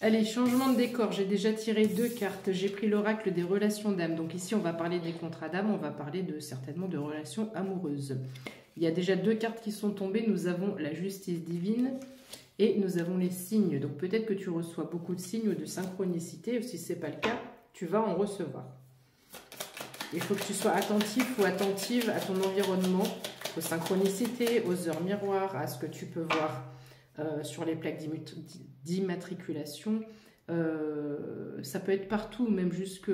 Allez, changement de décor. J'ai déjà tiré 2 cartes. J'ai pris l'oracle des relations d'âme. Donc ici, on va parler des contrats d'âme. On va parler certainement de relations amoureuses. Il y a déjà 2 cartes qui sont tombées. Nous avons la justice divine et nous avons les signes. Donc peut-être que tu reçois beaucoup de signes ou de synchronicité. Si ce n'est pas le cas, tu vas en recevoir. Il faut que tu sois attentif ou attentive à ton environnement, aux synchronicités, aux heures miroirs, à ce que tu peux voir sur les plaques d'immatriculation. Ça peut être partout, même jusque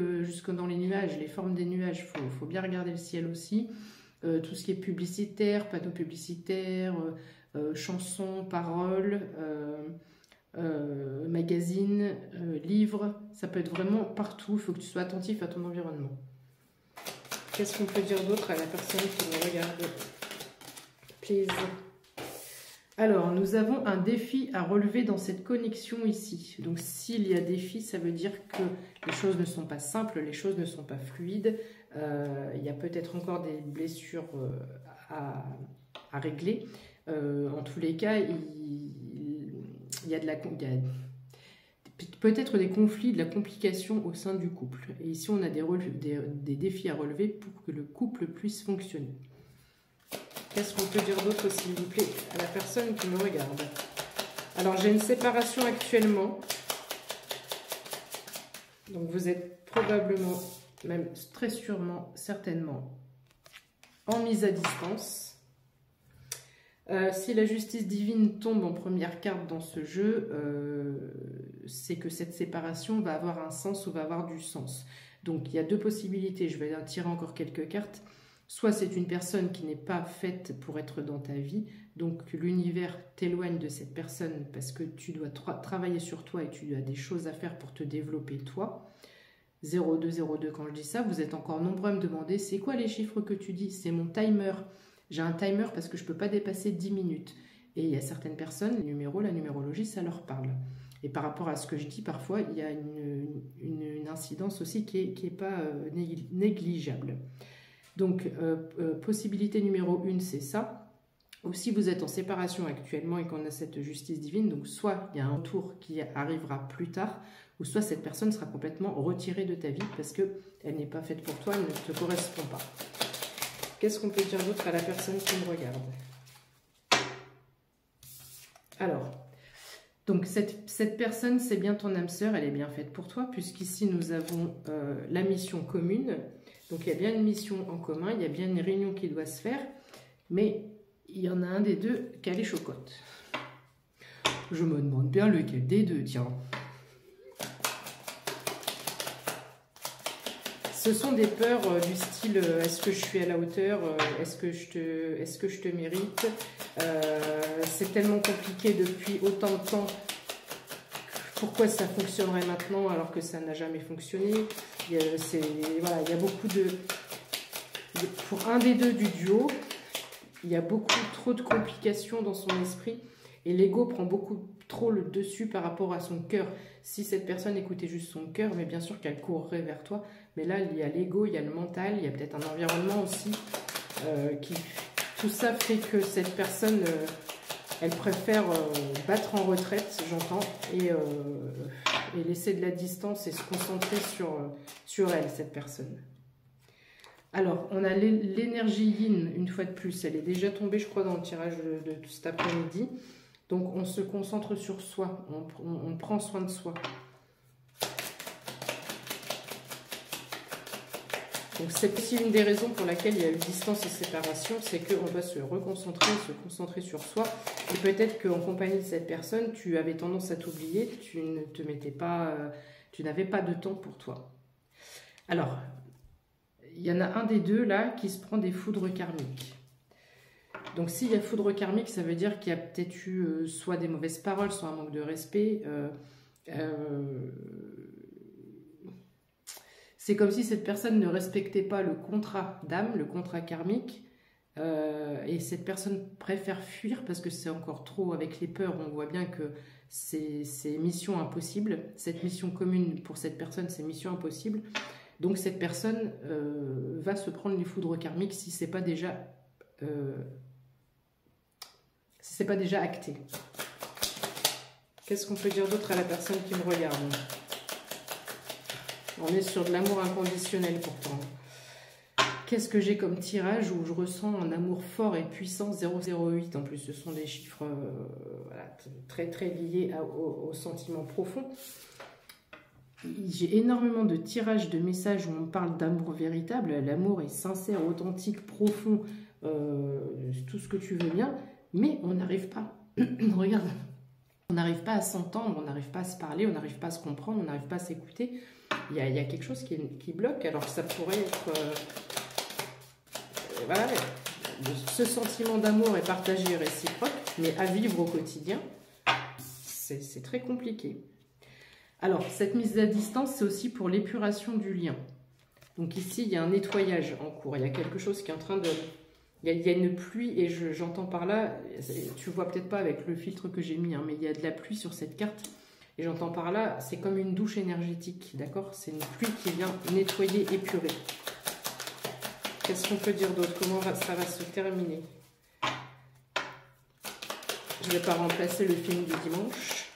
dans les nuages, les formes des nuages. Faut bien regarder le ciel aussi. Tout ce qui est publicitaire, panneaux publicitaires, chansons, paroles, magazines, livres. Ça peut être vraiment partout. Il faut que tu sois attentif à ton environnement. Qu'est-ce qu'on peut dire d'autre à la personne qui me regarde? Please. Alors, nous avons un défi à relever dans cette connexion ici. Donc, s'il y a défi, ça veut dire que les choses ne sont pas simples, les choses ne sont pas fluides. Il y a peut-être encore des blessures à régler. En tous les cas, il y a peut-être des conflits, de la complication au sein du couple. Et ici, on a des défis à relever pour que le couple puisse fonctionner. Qu'est-ce qu'on peut dire d'autre, s'il vous plaît, à la personne qui me regarde? Alors, j'ai une séparation actuellement. Donc, vous êtes probablement, même très sûrement, certainement, en mise à distance. Si la justice divine tombe en première carte dans ce jeu, c'est que cette séparation va avoir un sens ou va avoir du sens. Donc, il y a 2 possibilités. Je vais tirer encore quelques cartes. Soit c'est une personne qui n'est pas faite pour être dans ta vie, donc l'univers t'éloigne de cette personne parce que tu dois travailler sur toi et tu as des choses à faire pour te développer toi. 0202, quand je dis ça, vous êtes encore nombreux à me demander, c'est quoi les chiffres que tu dis? C'est mon timer. J'ai un timer parce que je ne peux pas dépasser 10 minutes. Et il y a certaines personnes, les numéros, la numérologie, ça leur parle. Et par rapport à ce que je dis, parfois, il y a une incidence aussi qui est pas négligeable. Donc, possibilité numéro 1, c'est ça. Ou si vous êtes en séparation actuellement et qu'on a cette justice divine, donc soit il y a un tour qui arrivera plus tard, ou soit cette personne sera complètement retirée de ta vie parce qu'elle n'est pas faite pour toi, elle ne te correspond pas. Qu'est-ce qu'on peut dire d'autre à la personne qui me regarde? Alors, donc cette personne, c'est bien ton âme sœur, elle est bien faite pour toi, puisqu'ici nous avons la mission commune. Donc il y a bien une mission en commun, il y a bien une réunion qui doit se faire, mais il y en a un des deux qui a les chocottes. Je me demande bien lequel des deux, tiens. Ce sont des peurs du style est-ce que je suis à la hauteur, est-ce que je te mérite, c'est tellement compliqué depuis autant de temps, pourquoi ça fonctionnerait maintenant alors que ça n'a jamais fonctionné? Voilà, il y a beaucoup pour un des deux du duo, il y a trop de complications dans son esprit et l'ego prend beaucoup trop le dessus par rapport à son cœur. Si cette personne écoutait juste son cœur, mais bien sûr qu'elle courrait vers toi, mais là il y a l'ego, il y a le mental, il y a peut-être un environnement aussi tout ça fait que cette personne elle préfère battre en retraite, j'entends, et laisser de la distance et se concentrer sur elle, cette personne. Alors, on a l'énergie yin, une fois de plus, elle est déjà tombée, je crois, dans le tirage de cet après-midi. Donc, on se concentre sur soi, on prend soin de soi. Donc, c'est aussi une des raisons pour laquelle il y a eu distance et séparation, c'est qu'on doit se reconcentrer, se concentrer sur soi. Et peut-être qu'en compagnie de cette personne, tu avais tendance à t'oublier, tu ne te mettais pas, tu n'avais pas de temps pour toi. Alors, il y en a un des deux là qui se prend des foudres karmiques. Donc s'il y a foudre karmique, ça veut dire qu'il y a peut-être eu soit des mauvaises paroles, soit un manque de respect. C'est comme si cette personne ne respectait pas le contrat d'âme, le contrat karmique. Et cette personne préfère fuir parce que c'est encore trop avec les peurs. On voit bien que c'est mission impossible. Cette mission commune pour cette personne, c'est mission impossible. Donc cette personne va se prendre les foudres karmiques si c'est pas déjà acté. Qu'est-ce qu'on peut dire d'autre à la personne qui me regarde? On est sur de l'amour inconditionnel pourtant. Qu'est-ce que j'ai comme tirage où je ressens un amour fort et puissant? 008 en plus, ce sont des chiffres voilà, très très liés au sentiment profond. J'ai énormément de tirages de messages où on parle d'amour véritable. L'amour est sincère, authentique, profond, tout ce que tu veux bien, mais on n'arrive pas. Regarde, on n'arrive pas à s'entendre, on n'arrive pas à se parler, on n'arrive pas à se comprendre, on n'arrive pas à s'écouter. Il y a quelque chose qui bloque, alors que ça pourrait être... voilà, ce sentiment d'amour est partagé et réciproque, mais à vivre au quotidien, c'est très compliqué. Alors, cette mise à distance, c'est aussi pour l'épuration du lien. Donc ici, il y a un nettoyage en cours, il y a quelque chose qui est en train de... Il y a une pluie, et j'entends par là, tu vois peut-être pas avec le filtre que j'ai mis, hein, mais il y a de la pluie sur cette carte. Et j'entends par là, c'est comme une douche énergétique, d'accord? C'est une pluie qui vient nettoyer, épurer. Qu'est-ce qu'on peut dire d'autre? Comment ça va se terminer? Je ne vais pas remplacer le film du dimanche.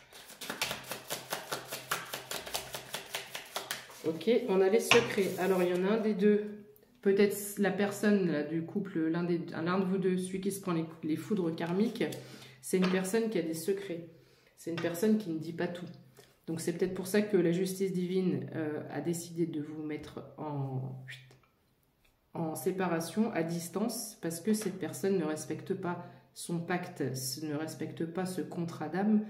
Ok, on a les secrets. Alors, il y en a un des deux. Peut-être la personne là, du couple, l'un de vous deux, celui qui se prend les foudres karmiques, c'est une personne qui a des secrets. C'est une personne qui ne dit pas tout. Donc, c'est peut-être pour ça que la justice divine a décidé de vous mettre en séparation, à distance, parce que cette personne ne respecte pas son pacte, ne respecte pas ce contrat d'âme,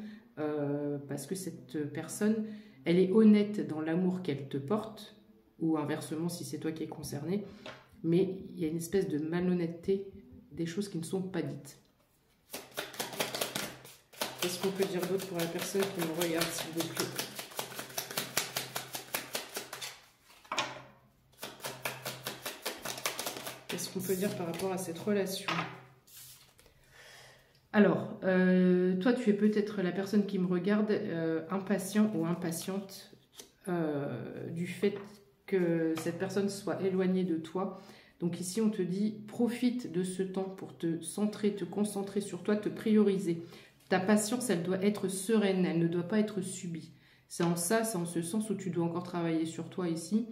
parce que cette personne, elle est honnête dans l'amour qu'elle te porte, ou inversement si c'est toi qui es concerné, mais il y a une espèce de malhonnêteté, des choses qui ne sont pas dites. Qu'est-ce qu'on peut dire d'autre pour la personne qui me regarde, s'il vous plaît? Qu'est-ce qu'on peut dire par rapport à cette relation? Alors, toi, tu es peut-être la personne qui me regarde, impatient ou impatiente du fait que cette personne soit éloignée de toi. Donc ici, on te dit, profite de ce temps pour te centrer, te concentrer sur toi, te prioriser. Ta patience, elle doit être sereine, elle ne doit pas être subie. C'est en ça, c'est en ce sens où tu dois encore travailler sur toi ici,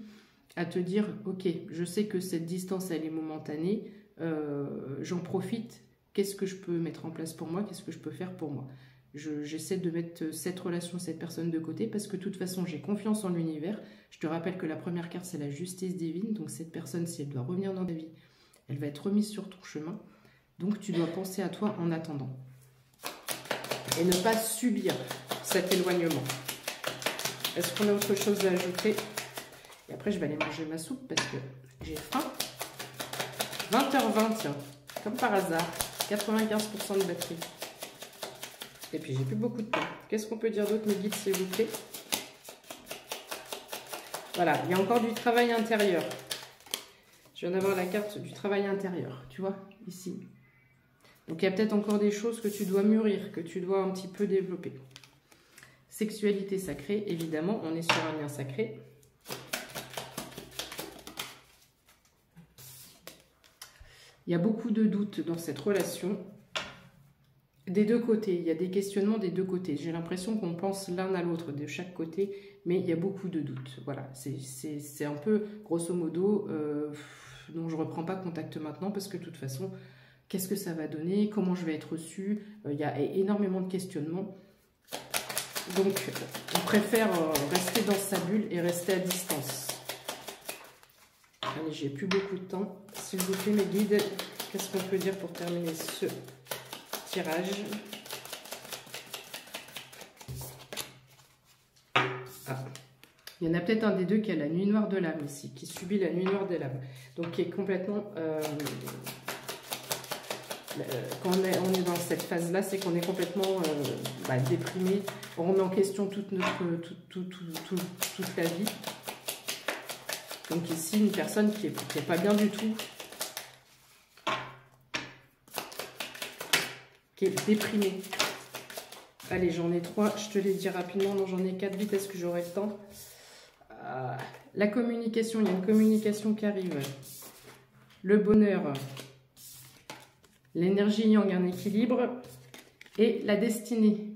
à te dire, ok, je sais que cette distance, elle est momentanée, j'en profite, qu'est-ce que je peux mettre en place pour moi, qu'est-ce que je peux faire pour moi? J'essaie de mettre cette relation, cette personne de côté, parce que de toute façon, j'ai confiance en l'univers. Je te rappelle que la première carte, c'est la justice divine. Donc cette personne, si elle doit revenir dans ta vie, elle va être remise sur ton chemin. Donc tu dois penser à toi en attendant. Et ne pas subir cet éloignement. Est-ce qu'on a autre chose à ajouter? Et après, je vais aller manger ma soupe parce que j'ai faim. 20h20, tiens, comme par hasard, 95% de batterie. Et puis, j'ai plus beaucoup de temps. Qu'est-ce qu'on peut dire d'autre, mes guides, s'il vous plaît? Voilà, il y a encore du travail intérieur. Je viens d'avoir la carte du travail intérieur, tu vois, ici. Donc, il y a peut-être encore des choses que tu dois mûrir, que tu dois un petit peu développer. Sexualité sacrée, évidemment, on est sur un lien sacré. Il y a beaucoup de doutes dans cette relation. Des deux côtés, il y a des questionnements des deux côtés. J'ai l'impression qu'on pense l'un à l'autre de chaque côté, mais il y a beaucoup de doutes. Voilà, c'est un peu, grosso modo, dont je ne reprends pas contact maintenant, parce que de toute façon, qu'est-ce que ça va donner? Comment je vais être reçue? Il y a énormément de questionnements. Donc, on préfère rester dans sa bulle et rester à distance. Allez, j'ai plus beaucoup de temps. S'il vous plaît, mes guides, qu'est-ce qu'on peut dire pour terminer ce tirage? Ah. Il y en a peut-être un des deux qui a la nuit noire de l'âme ici, qui subit la nuit noire de l'âme. Donc, qui est complètement... quand on est dans cette phase-là, c'est qu'on est complètement déprimé. On remet en question toute la vie. Donc ici, une personne qui est pas bien du tout, qui est déprimée. Allez, j'en ai 3, je te les dis rapidement. Non, j'en ai 4, vite, est-ce que j'aurai le temps? La communication, il y a une communication qui arrive. Le bonheur, l'énergie yang, un équilibre, et la destinée.